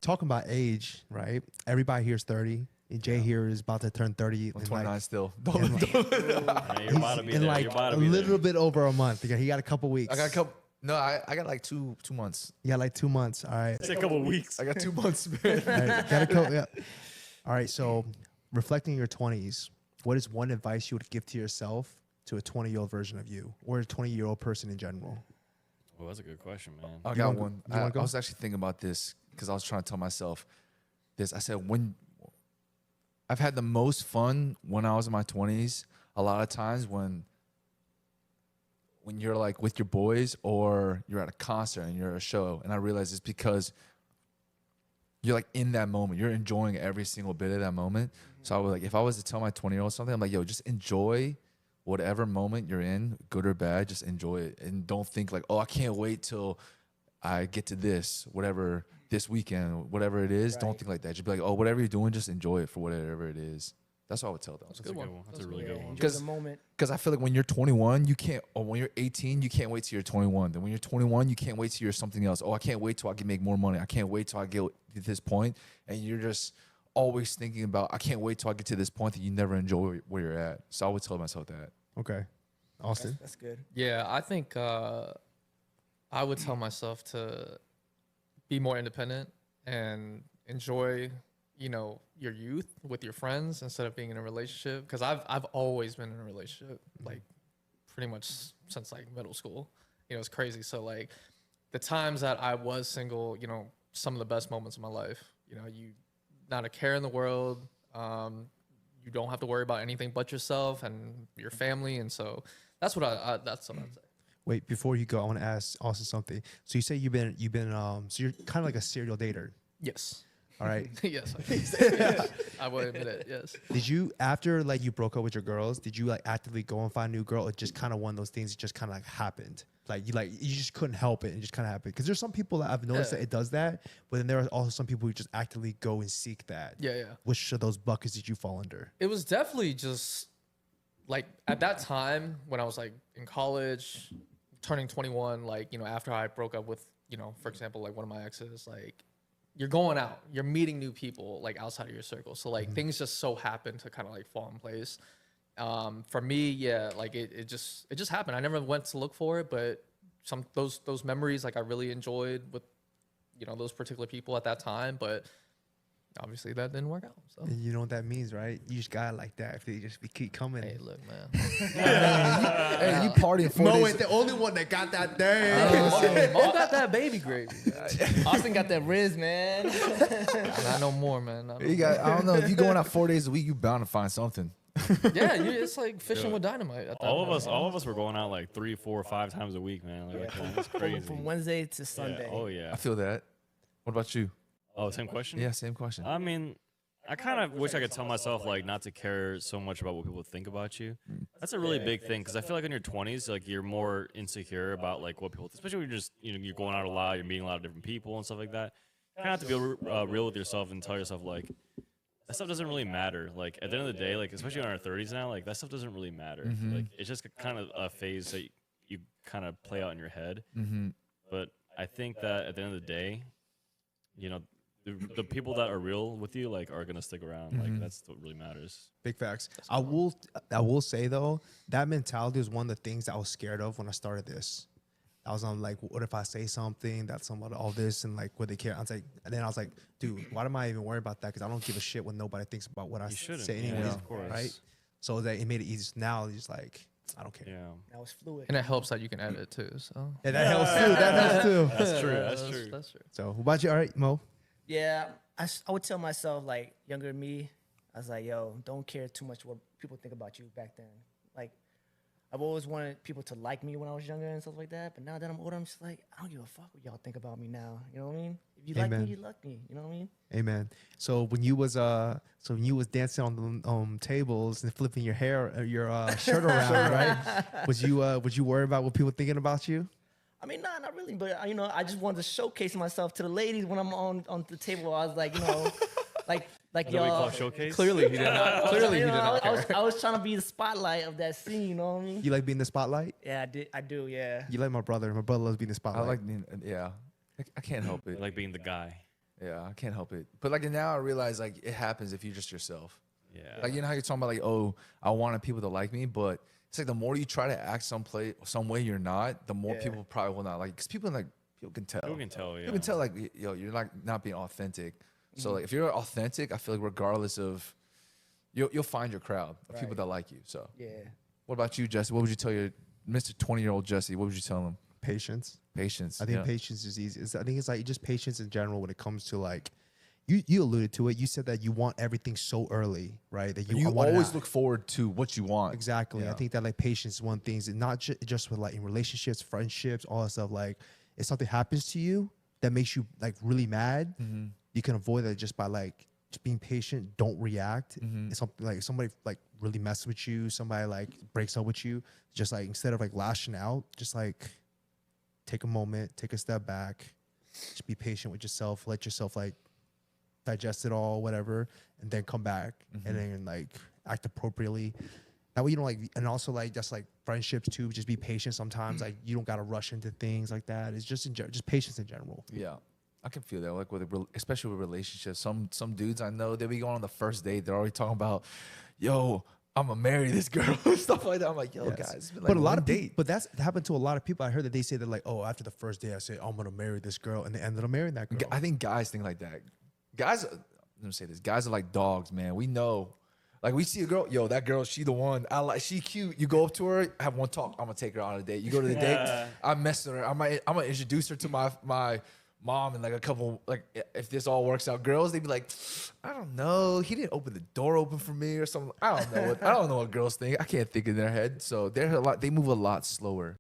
talking about age, right? Everybody here's 30. And Jay here is about to turn 30. I'm 29 still. You're about to be in there. like You're about a to be little there. bit over a month. He got a couple weeks. I got a couple. No, I got like two months. You got like 2 months. All right. It's a couple of weeks. I got 2 months, man. All right. Got a couple, yeah. All right. So reflecting your 20s, what is one advice you would give to yourself to a 20-year-old version of you or a 20-year-old person in general? Well, that's a good question, man. I You got wanna- one. you wanna I go? was actually thinking about this because I was trying to tell myself this. I said, when I've had the most fun when I was in my 20s, a lot of times when you're like with your boys or you're at a concert and you're at a show, and I realize it's because you're like in that moment. You're enjoying every single bit of that moment. So I was like, if I was to tell my 20-year-old something, I'm like, yo, just enjoy whatever moment you're in, good or bad, just enjoy it. And don't think like, oh, I can't wait till I get to this, whatever, this weekend, whatever it is. Don't think like that. Just be like, oh, whatever you're doing, just enjoy it for whatever it is. That's what I would tell them. That's a good one. That's a really good one. Enjoy the moment. Because I feel like when you're 21, you can't, or when you're 18, you can't wait till you're 21. Then when you're 21, you can't wait till you're something else. Oh, I can't wait till I can make more money. I can't wait till I get to this point. And you're just always thinking about, I can't wait till I get to this point that you never enjoy where you're at. So I would tell myself that. Okay. Austin? That's good. Yeah, I think I would tell myself to be more independent and enjoy, you know, your youth with your friends instead of being in a relationship. Because I've always been in a relationship, like pretty much since like middle school. You know, it's crazy. So like the times that I was single, you know, some of the best moments of my life. You know, you not a care in the world. You don't have to worry about anything but yourself and your family, and so that's what I'd say. Wait, before you go, I want to ask Austin something. So you say you've been so you're kind of like a serial dater. Yes. All right. Yes. I will admit it. Yes. Did you, after like you broke up with your girls, did you like actively go and find a new girl, or just kind of one of those things that just kind of like happened? Like you just couldn't help it and just kind of happened? Because there's some people that I've noticed that it does that, but then there are also some people who just actively go and seek that. Yeah. Which of those buckets did you fall under? It was definitely just like at that time when I was like in college, turning 21, like, you know, after I broke up with, you know, for example, like one of my exes, like you're going out, you're meeting new people like outside of your circle. So like things just so happen to kind of like fall in place. For me, yeah, like it just happened. I never went to look for it, but those memories like I really enjoyed with, you know, those particular people at that time, but obviously that didn't work out. So And you know what that means, right? You just got it like that if they just keep coming. hey, look, man. Hey, you partying 4 Mo days. ain't the only one that got that thing. Mo got that baby gravy. Austin got that Riz, man. Not no more, man. Not no You got, I don't know, if you're going out 4 days a week, you bound to find something. yeah, it's like fishing with dynamite. At that All point. of us were going out like 3, 4, 5 times a week, man. Like, it's crazy. From Wednesday to Sunday. Yeah. Oh yeah. I feel that. What about you? Oh, same question. Yeah, same question. I mean, I kind of wish I could tell myself like not to care so much about what people think about you. That's a really big thing because I feel like in your 20s, like you're more insecure about like what people, especially when you're just you're going out a lot, you're meeting a lot of different people and stuff like that. You kind of have to be real with yourself and tell yourself like that stuff doesn't really matter. Like at the end of the day, like especially in our 30s now, like that stuff doesn't really matter. Like it's just kind of a phase that you kind of play out in your head. But I think that at the end of the day, you know, the people that are real with you like are gonna stick around. Like that's what really matters. Big facts. I will say though, that mentality was one of the things that I was scared of when I started this. I was on like, what if I say something that's somewhat all this and like would they care? I was like, and then I was like, dude, why am I even worried about that? Because I don't give a shit when nobody thinks about what I say anyways, of course. right? So that it made it easy. Now it's just like, I don't care. Yeah, Now it's fluid. And it helps that you can edit too. So And that helps too. That helps too. that's true. That's true. That's true. So what about you? All right, Mo. Yeah, I would tell myself, like, younger me, I was like, yo, don't care too much what people think about you back then. Like, I've always wanted people to like me when I was younger and stuff like that. But now that I'm older, I'm just like, I don't give a fuck what y'all think about me now. You know what I mean? If you like Amen. me, you like me. You know what I mean? Amen. So when you was dancing on the tables and flipping your shirt around, right? Was you worried about what people thinking about you? I mean, nah, not really. But, you know, I just wanted to showcase myself to the ladies when I'm on the table. I was like, you know, like Is that what you y'all. call showcase? Clearly he did not. Clearly he did not care. I was trying to be the spotlight of that scene. You know what I mean? You like being the spotlight? Yeah, I do. Yeah. You like my brother. My brother loves being the I spotlight. like being, yeah. I can't help it. Like being the guy. Yeah, I can't help it. But like now I realize like it happens if you're just yourself. Yeah. Like you know how you're talking about like, oh, I wanted people to like me, but it's like the more you try to act some way you're not, the more Yeah. people probably will not like. Because people can tell. People can tell, yeah. You can tell like yo, you're not being authentic. So like if you're authentic, I feel like regardless of, you'll find your crowd of people Right. that like you. So Yeah. what about you, Jesse? What would you tell your Mr. 20-year-old Jesse? What would you tell him? Patience. Patience. I think yeah. patience is easy. I think it's like just patience in general when it comes to like, you alluded to it. You said that you want everything so early, right? That You want it always now. look forward to what you want. Exactly. Yeah. I think that like patience is one thing. It's not just with like in relationships, friendships, all that stuff. Like if something happens to you that makes you like really mad, you can avoid that just by like just being patient. Don't react. It's something like somebody like really messes with you, somebody like breaks up with you. Just like instead of like lashing out, just like take a moment, take a step back, just be patient with yourself. Let yourself like digest it all, whatever, and then come back and then like act appropriately. That way you don't like, and also like just like friendships too. Just be patient sometimes. Like you don't gotta rush into things like that. It's just just patience in general. Yeah, I can feel that. Like especially with relationships, some dudes I know, they be going on the first date. They're already talking about, yo, I'm gonna marry this girl, stuff like that. I'm like, yo, Yes. guys, it's been like But a lot one of date. people, but that's happened to a lot of people. I heard that they say that like, oh, after the first day, I say I'm gonna marry this girl, and they ended up marrying that girl. I think guys think like that. Guys, let me say this. Guys are like dogs, man. We know. Like we see a girl, yo, that girl, she the one. I like, she cute. You go up to her, have one talk. I'm gonna take her on a date. You go to the date. I'm messing with her. I'm gonna introduce her to my mom and like a couple. Like if this all works out, girls they be like, I don't know. He didn't open the door open for me or something. I don't know. I don't know what girls think. I can't think in their head. So they're they move a lot slower.